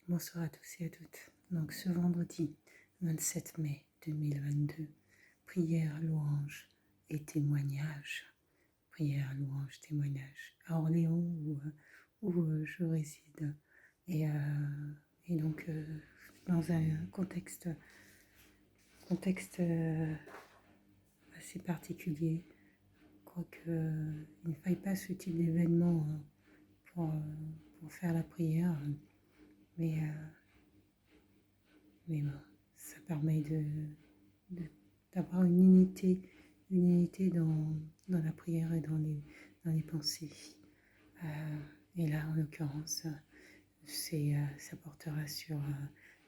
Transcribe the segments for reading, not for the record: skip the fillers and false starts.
Bonsoir à tous et à toutes. Donc ce vendredi 27 mai 2022, prière, louange et témoignage. Prière, louange, témoignage à Orléans où je réside. Et, donc dans un contexte assez particulier. Je crois qu'il ne faille pas ce type d'événement pour faire la prière. Mais bon, ça permet d'avoir une unité dans la prière et dans les pensées. Et là, en l'occurrence, ça portera sur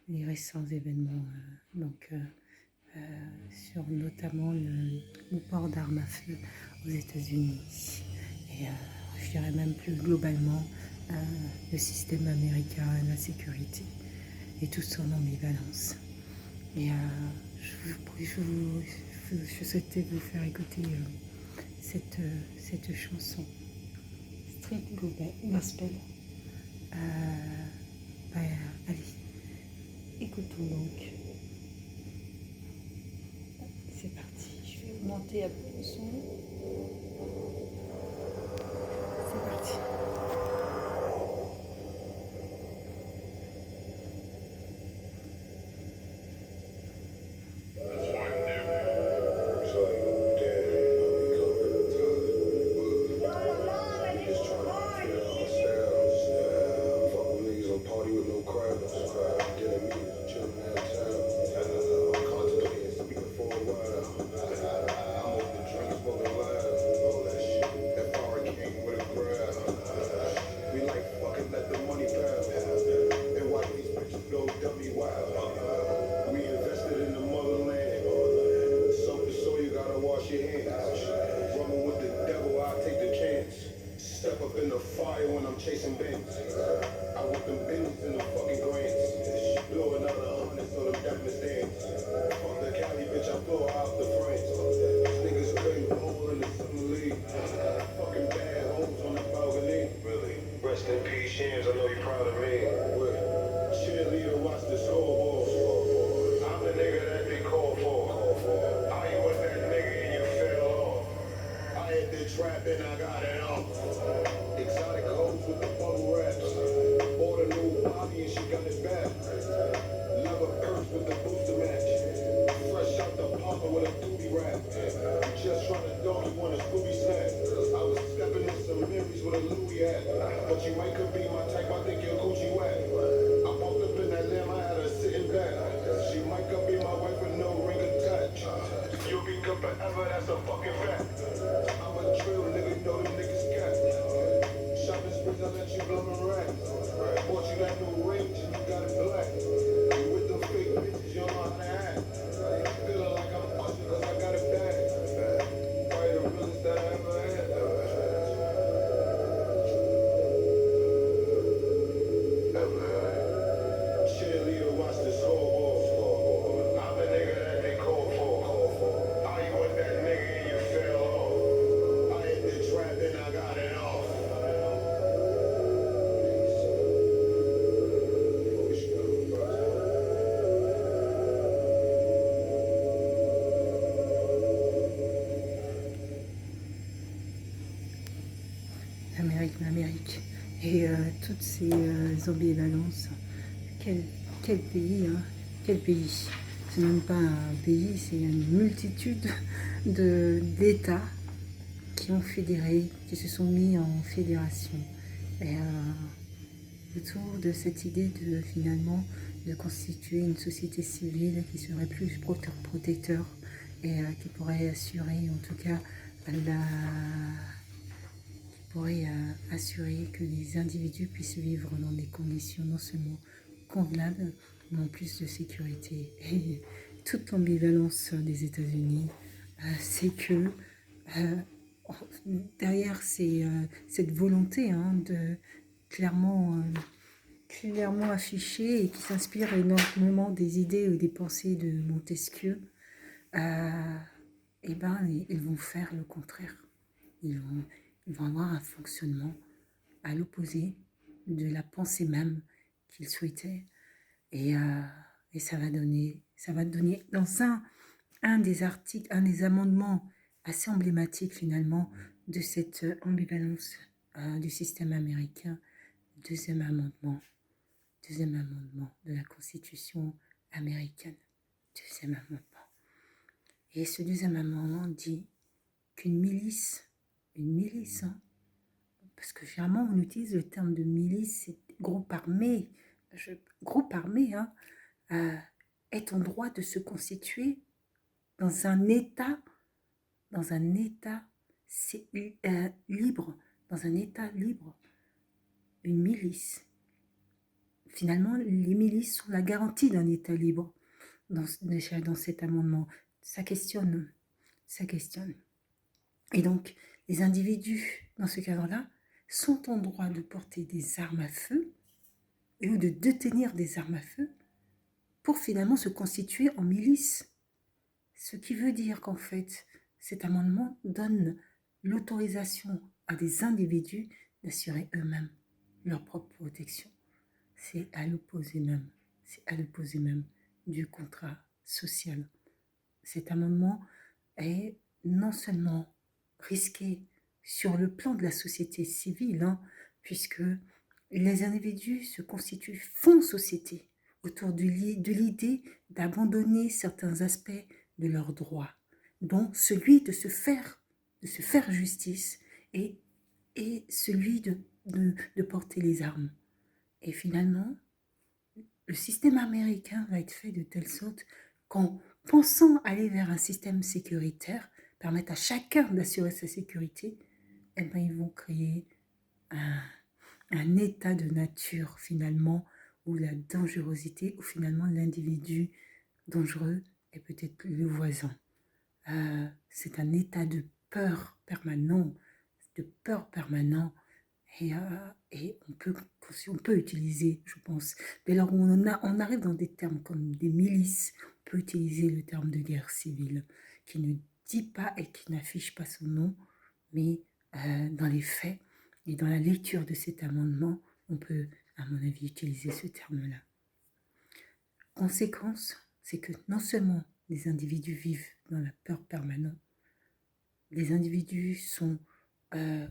les récents événements, sur notamment le port d'armes à feu aux États-Unis. Et je dirais même plus globalement le système américain, la sécurité et toute son ambivalence. Et je souhaitais vous faire écouter cette chanson Street Gospel. Allez, écoutons donc. C'est parti. Je vais augmenter un peu le son. C'est parti. Chasing banks. I want them bins in the fucking grants. Blowing out 100 so them diamonds dance. Fuck the Cali bitch, I blow her out the France. Niggas couldn't bowl in the summer league. Fucking bad hoes on the balcony. Really? Rest in peace, Shams, I know you're proud of me. Cheerleader, watch the scoreboard. I'm the nigga that they call for. I was that nigga and you fell off. I hit the trap and I got it off. Exotic hoes with the bubble wraps. Bought a new Bobby and she got it back. Love a purse with the booster match. Fresh out the popper with a doobie wrap. Just trying to dog you want a Scooby snack. I was stepping in some memories with a Louis hat. But you might could be my type, I think you're Gucci whack. I walked up in that lamb, I had her sitting back. She might could be my wife with no ring attached. You'll be good forever, that's a fucking fact. I'm a drill nigga, know them niggas cat. Shopping sprees, I let you blow them racks. Bought you that new range and you got it black. You with them fake bitches, you don't know how to act. Feeling like I'm Usher cause I got it bad. Probably the realest that I ever had. Cheerleader, watch the scoreboard. I'm the nigga that they call for. I was that nigga and you fell off. I hit the trap and I got it off. L'Amérique. Et toutes ces ambivalences. Quel pays, hein? Quel pays? C'est même pas un pays, c'est une multitude d'États qui ont fédéré, qui se sont mis en fédération. Et autour de cette idée finalement de constituer une société civile qui serait plus protecteur et qui pourrait assurer en tout cas assurer que les individus puissent vivre dans des conditions non seulement convenables, mais en plus de sécurité. Et toute l'ambivalence des États-Unis, c'est que derrière cette volonté de clairement affichée et qui s'inspire énormément des idées ou des pensées de Montesquieu, ils vont faire le contraire. Ils vont avoir un fonctionnement à l'opposé de la pensée même qu'il souhaitait. Et, euh, et ça va donner dans un des articles, un des amendements assez emblématiques finalement de cette ambivalence du système américain, deuxième amendement de la Constitution américaine, deuxième amendement. Et ce deuxième amendement dit qu'une milice, hein, parce que généralement on utilise le terme de milice, c'est groupe armé, hein, est en droit de se constituer dans un État libre, une milice. Finalement, les milices sont la garantie d'un État libre déjà dans cet amendement. Ça questionne. Et donc, les individus, dans ce cadre-là, sont en droit de porter des armes à feu ou de détenir des armes à feu pour finalement se constituer en milice. Ce qui veut dire qu'en fait, cet amendement donne l'autorisation à des individus d'assurer eux-mêmes leur propre protection. C'est à l'opposé même du contrat social. Cet amendement est non seulement risqué sur le plan de la société civile, hein, puisque les individus se constituent, font société autour de l'idée d'abandonner certains aspects de leurs droits, dont celui de se faire justice et celui de porter les armes. Et finalement, le système américain va être fait de telle sorte qu'en pensant aller vers un système sécuritaire, permettre à chacun d'assurer sa sécurité, eh ben, ils vont créer un état de nature finalement où la dangerosité, où finalement l'individu dangereux est peut-être le voisin. C'est un état de peur permanent, et on peut utiliser, je pense, dès lors où on arrive dans des termes comme des milices, on peut utiliser le terme de guerre civile, qui ne dit pas et qui n'affiche pas son nom, mais dans les faits et dans la lecture de cet amendement, on peut, à mon avis, utiliser ce terme-là. Conséquence, c'est que non seulement les individus vivent dans la peur permanente, les individus sont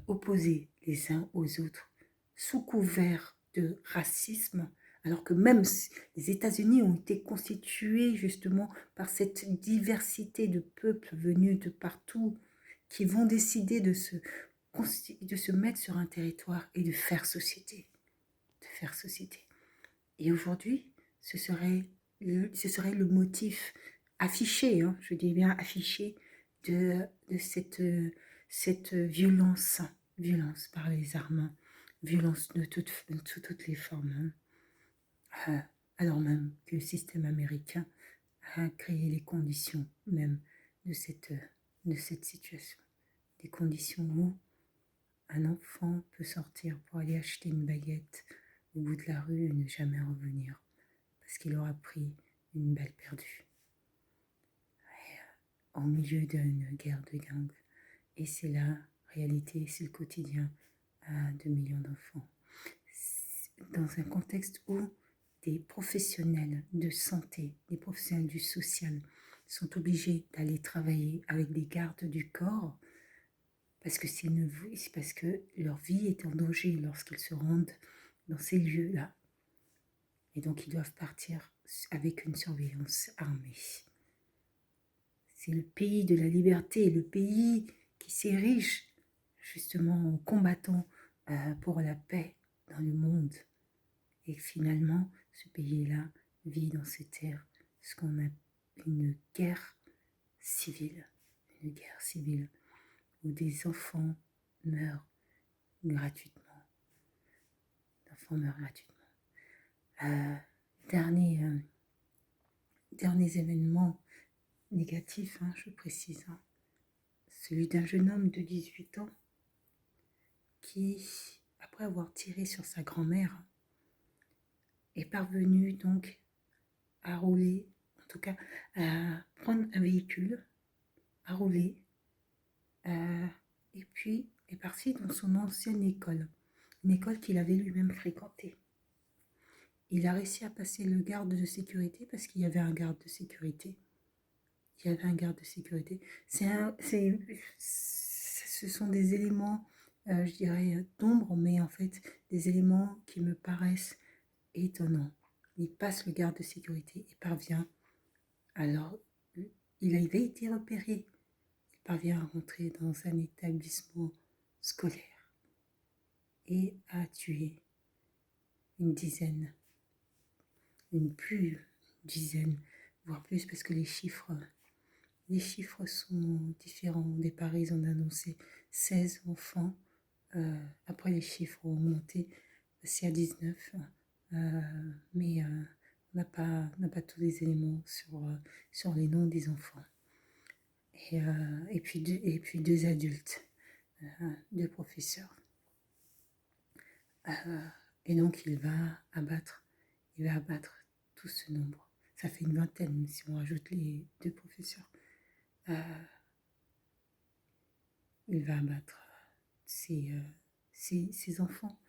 opposés les uns aux autres, sous couvert de racisme, alors que même les États-Unis ont été constitués justement par cette diversité de peuples venus de partout, qui vont décider de se mettre sur un territoire et de faire société. Et aujourd'hui, ce serait le motif affiché, hein, je dis bien affiché, de cette violence par les armes, violence de toutes les formes, hein. Alors même que le système américain a créé les conditions même de cette situation. Des conditions où un enfant peut sortir pour aller acheter une baguette au bout de la rue et ne jamais revenir parce qu'il aura pris une balle perdue au milieu d'une guerre de gangs. Et c'est la réalité, c'est le quotidien de millions d'enfants. Dans un contexte où des professionnels de santé, des professionnels du social sont obligés d'aller travailler avec des gardes du corps parce que leur vie est en danger lorsqu'ils se rendent dans ces lieux-là. Et donc ils doivent partir avec une surveillance armée. C'est le pays de la liberté, le pays qui s'érige justement en combattant pour la paix dans le monde. Et finalement, ce pays-là vit dans ces terres ce qu'on appelle une guerre civile, où des enfants meurent gratuitement. Derniers événements négatifs, hein, je précise, hein. Celui d'un jeune homme de 18 ans qui, après avoir tiré sur sa grand-mère, est parvenu donc à rouler, en tout cas à prendre un véhicule, à rouler, et puis est parti dans son ancienne école, une école qu'il avait lui-même fréquentée. il a réussi à passer le garde de sécurité parce qu'il y avait un garde de sécurité. Il y avait un garde de sécurité. Ce sont des éléments, je dirais, d'ombre, mais en fait, des éléments qui me paraissent étonnants. Il passe le garde de sécurité et parvient. Alors, il avait été repéré. Il parvient à rentrer dans un établissement scolaire et à tuer une dizaine, dizaine, voire plus, parce que les chiffres sont différents. Au départ, ils ont annoncé 16 enfants. Après, les chiffres ont monté, c'est à 19. Mais on n'a pas tous les éléments sur les noms des enfants. Et puis deux adultes, deux professeurs. Et donc, il va abattre tout ce nombre. Ça fait une vingtaine si on rajoute les deux professeurs. Il va abattre ces enfants,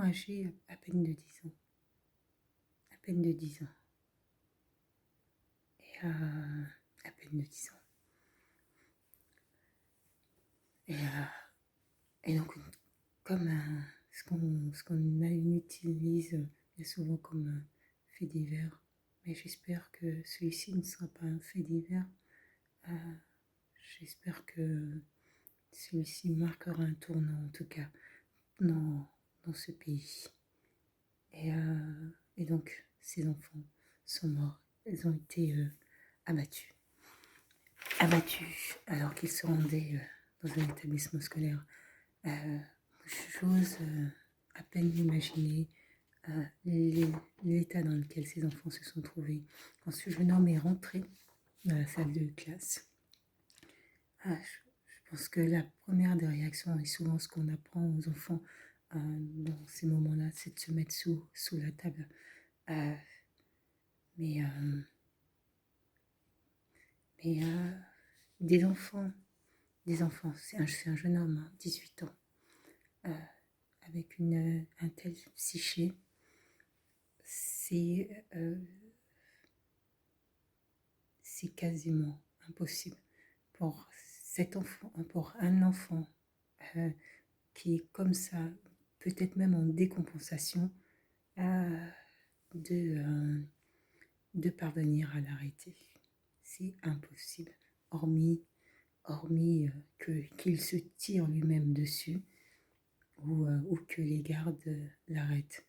âgés à peine de 10 ans. À peine de 10 ans. Et à peine de 10 ans. Et donc, comme ce qu'on utilise bien souvent comme fait divers, mais j'espère que celui-ci ne sera pas un fait divers. J'espère que celui-ci marquera un tournant, en tout cas, dans ce pays. Et donc, ces enfants sont morts. Ils ont été abattus. Alors qu'ils se rendaient dans un établissement scolaire. J'ose à peine imaginer l'état dans lequel ces enfants se sont trouvés. Quand ce jeune homme est rentré dans la salle de classe, je pense que la première des réactions, et souvent ce qu'on apprend aux enfants dans ces moments-là, c'est de se mettre sous la table. Mais des enfants, c'est un jeune homme, hein, 18 ans, avec un tel psyché, c'est quasiment impossible pour un enfant qui est comme ça, peut-être même en décompensation, de parvenir à l'arrêter. C'est impossible, hormis qu'il se tire lui-même dessus ou que les gardes l'arrêtent.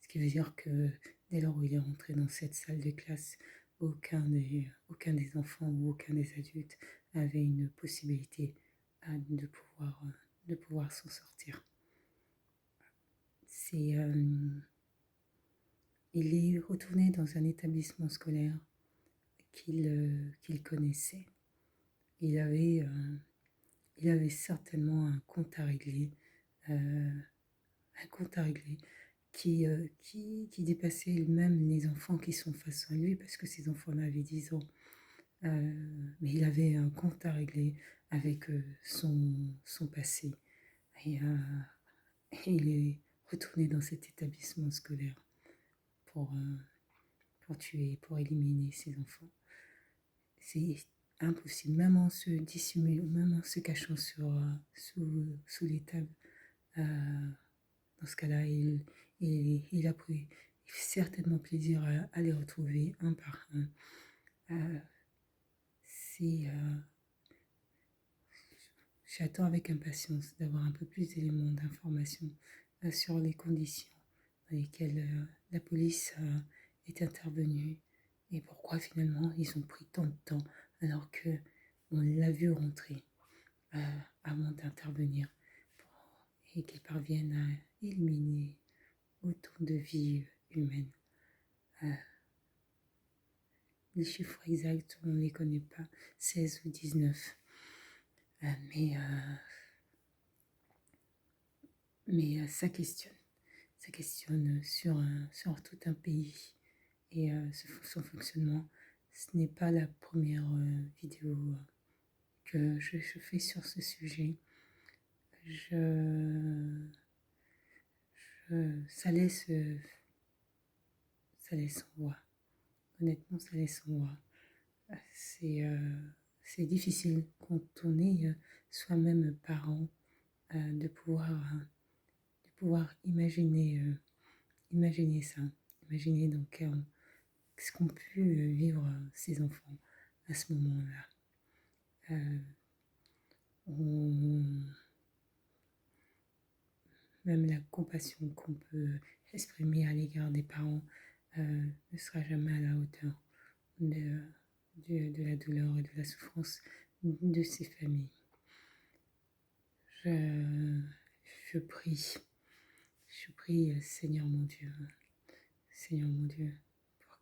Ce qui veut dire que dès lors où il est rentré dans cette salle de classe, aucun des enfants ou aucun des adultes avait une possibilité de pouvoir s'en sortir. Il est retourné dans un établissement scolaire qu'il connaissait. Il avait certainement un compte à régler, qui dépassait même les enfants qui sont face à lui, parce que ces enfants-là avaient 10 ans. Mais il avait un compte à régler avec son passé. Et il est retourné dans cet établissement scolaire pour tuer, pour éliminer ses enfants. C'est impossible, même en se dissimulant, même en se cachant sous les tables. Dans ce cas-là, il a pris certainement plaisir à les retrouver un par un. J'attends avec impatience d'avoir un peu plus d'éléments d'information sur les conditions dans lesquelles la police est intervenue et pourquoi finalement ils ont pris tant de temps alors qu'on l'a vu rentrer avant d'intervenir et qu'ils parviennent à éliminer autant de vies humaines. Les chiffres exacts, on ne les connaît pas, 16 ou 19. Mais ça questionne sur tout un pays et son fonctionnement. Ce n'est pas la première vidéo que je fais sur ce sujet. Ça laisse ça laisse en voix. Honnêtement, ça laisse en voix. C'est difficile quand on est soi-même parent de pouvoir imaginer ça, imaginer donc ce qu'ont pu vivre ces enfants à ce moment-là. Même la compassion qu'on peut exprimer à l'égard des parents ne sera jamais à la hauteur de la douleur et de la souffrance de ces familles. Je prie, Seigneur mon Dieu, pour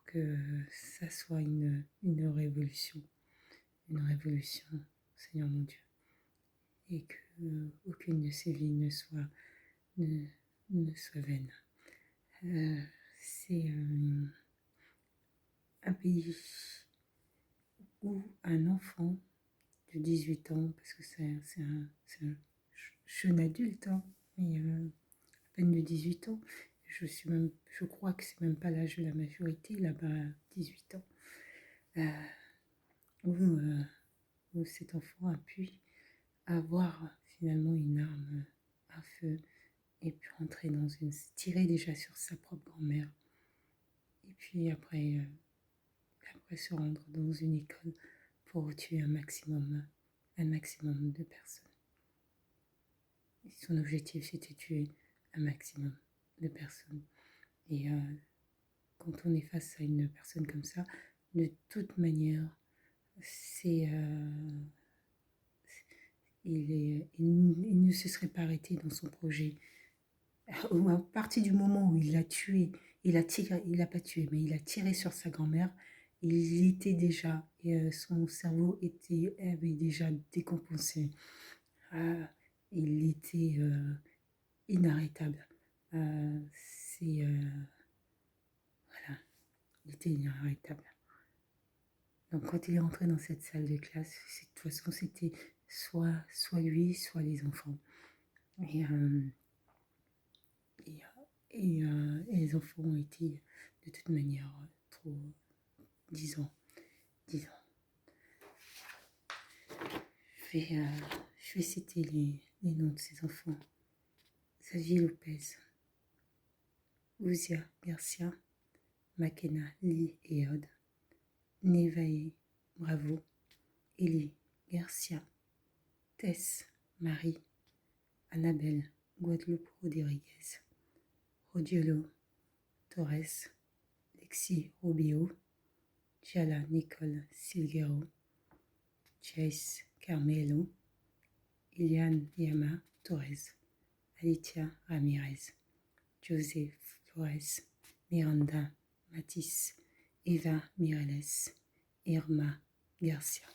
que ça soit une révolution, Seigneur mon Dieu, et que aucune de ces vies ne soit vaine. C'est un pays où un enfant de 18 ans, parce que c'est un jeune adulte, hein, mais à peine de 18 ans, je crois que c'est même pas l'âge de la majorité, là-bas, 18 ans, où cet enfant a pu avoir finalement une arme à feu et puis tirer déjà sur sa propre grand-mère, et puis après se rendre dans une école pour tuer un maximum de personnes. Et son objectif, c'était tuer un maximum de personnes. Et quand on est face à une personne comme ça, de toute manière, il ne se serait pas arrêté dans son projet. À partir du moment où il l'a tué, il l'a pas tué, mais il a tiré sur sa grand-mère, il était déjà, son cerveau avait déjà décompensé. Il était inarrêtable. Voilà, il était inarrêtable. Donc quand il est entré dans cette salle de classe, de toute façon c'était soit lui, soit les enfants. Et les enfants ont été de toute manière trop 10 ans. Je vais citer les noms de ces enfants. Xavier Lopez, Ouzia Garcia, Makena Lee et Od, Nevae Bravo, Eli Garcia, Tess Marie, Annabelle Guadalupe Rodriguez, Rodiolo Torres, Lexi Rubio, Giala Nicole Silguero, Chase Carmelo, Iliane Yama Torres, Alicia Ramirez, José Flores, Miranda Matisse, Eva Mireles, Irma Garcia.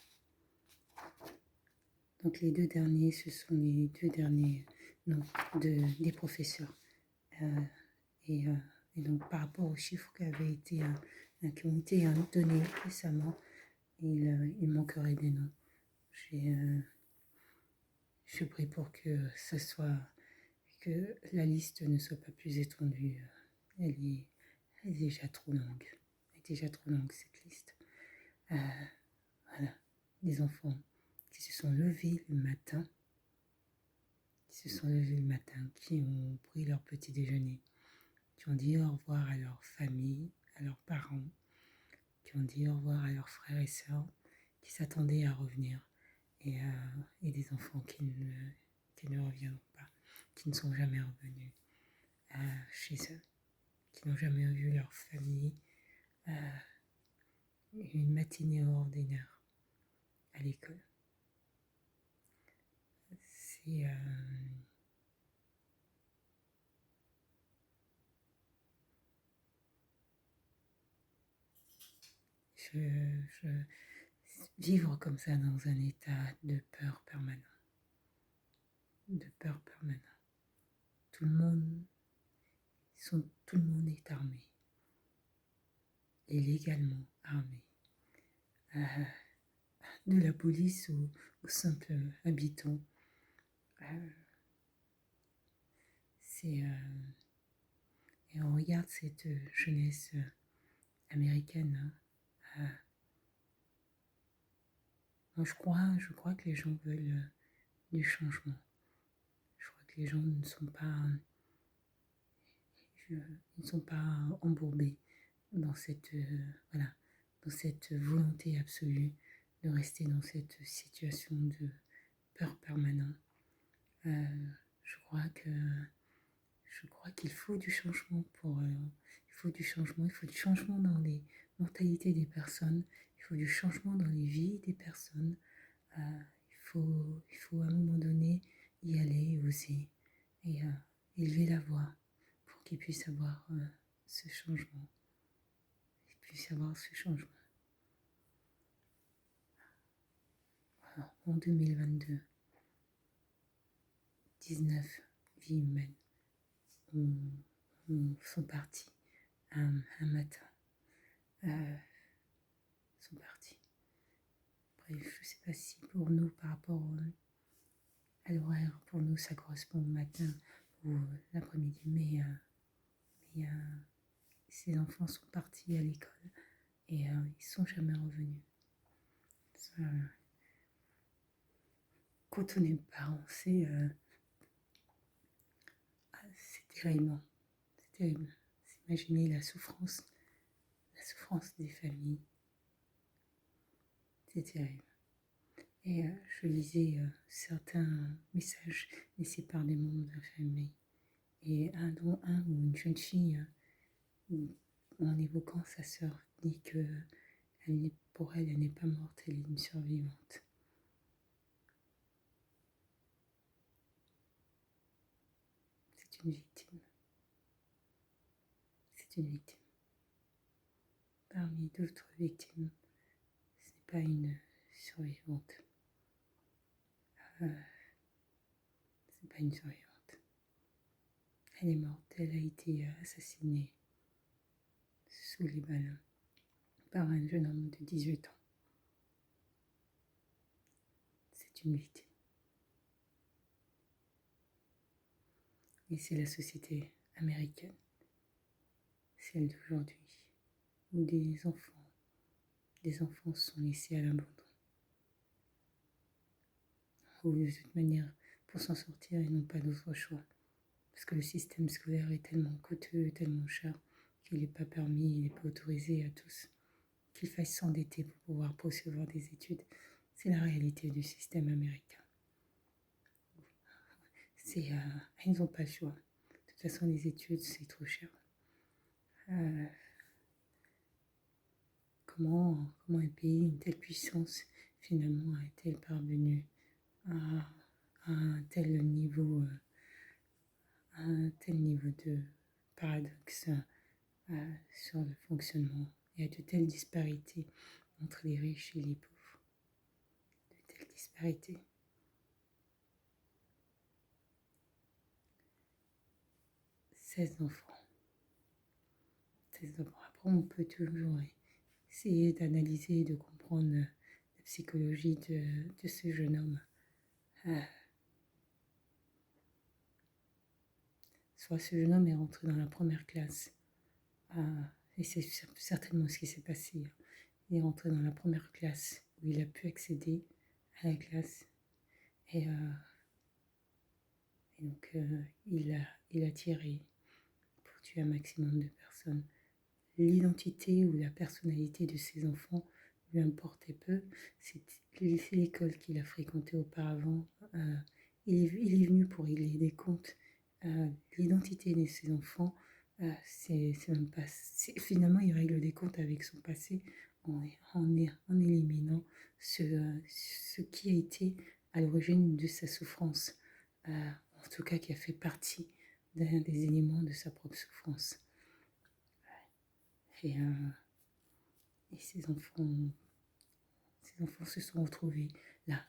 Donc les deux derniers, ce sont les deux derniers noms des professeurs. Et donc par rapport aux chiffres qui ont été donnés récemment, il manquerait des noms. Je prie pour que la liste ne soit pas plus étendue. Elle est déjà trop longue. Cette liste. Voilà, des enfants qui se sont levés le matin, qui ont pris leur petit déjeuner, qui ont dit au revoir à leur famille, à leurs parents, qui ont dit au revoir à leurs frères et sœurs, qui s'attendaient à revenir, et des enfants qui ne reviendront pas, qui ne sont jamais revenus chez eux, qui n'ont jamais vu leur famille, une matinée ordinaire à l'école. Vivre comme ça dans un état de peur permanent. Tout le monde est armé, et légalement armé. De la police aux simples habitants. Et on regarde cette jeunesse américaine. Moi, je crois que les gens veulent du changement. Je crois que les gens ne sont pas embourbés dans cette, voilà, dans cette volonté absolue de rester dans cette situation de peur permanente. Je crois qu'il faut du changement il faut du changement, il faut du changement dans les mentalités des personnes, il faut du changement dans les vies des personnes. Il faut à un moment donné y aller, oser et élever la voix pour qu'ils puissent avoir ce changement. Qu'ils puissent avoir ce changement. Alors, en 2022, 19 vies humaines sont parties un matin. Sont parties. Bref, je ne sais pas si pour nous, par rapport à l'horaire, pour nous, ça correspond au matin ou l'après-midi, mais ces enfants sont partis à l'école et ils ne sont jamais revenus. Ça, quand on est parent, c'est terrible. C'est terrible. Imaginez la souffrance des familles. C'est terrible. Et je lisais certains messages laissés par des membres de la famille. Et dont un où une jeune fille, en évoquant sa sœur, dit que pour elle, elle n'est pas morte, elle est une survivante. C'est une victime. C'est une victime. Parmi d'autres victimes, ce n'est pas une survivante. C'est pas une survivante. Elle est morte, elle a été assassinée sous les balles par un jeune homme de 18 ans. C'est une victime. Et c'est la société américaine, celle d'aujourd'hui, où des enfants sont laissés à l'abandon. Ou de toute manière, pour s'en sortir, ils n'ont pas d'autre choix. Parce que le système scolaire est tellement coûteux, tellement cher, qu'il n'est pas permis, il n'est pas autorisé à tous qu'il faille s'endetter pour pouvoir poursuivre des études. C'est la réalité du système américain. Ils n'ont pas le choix. De toute façon, les études, c'est trop cher. Comment un pays, une telle puissance, finalement, a-t-elle parvenu à un tel niveau de paradoxe sur le fonctionnement et à de telles disparités entre les riches et les pauvres. De telles disparités. 16 enfants. 16 enfants. Après, on peut toujours essayer d'analyser et de comprendre la psychologie de ce jeune homme. Soit ce jeune homme est rentré dans la première classe, et c'est certainement ce qui s'est passé. Il est rentré dans la première classe où il a pu accéder à la classe, et donc il a tiré pour tuer un maximum de personnes. L'identité ou la personnalité de ses enfants lui importait peu. C'est l'école qu'il a fréquentée auparavant. Il est venu pour régler des comptes. L'identité de ses enfants, c'est même pas. Finalement, il règle des comptes avec son passé en éliminant ce qui a été à l'origine de sa souffrance. En tout cas, qui a fait partie d'un des éléments de sa propre souffrance. Et ces enfants se sont retrouvés là,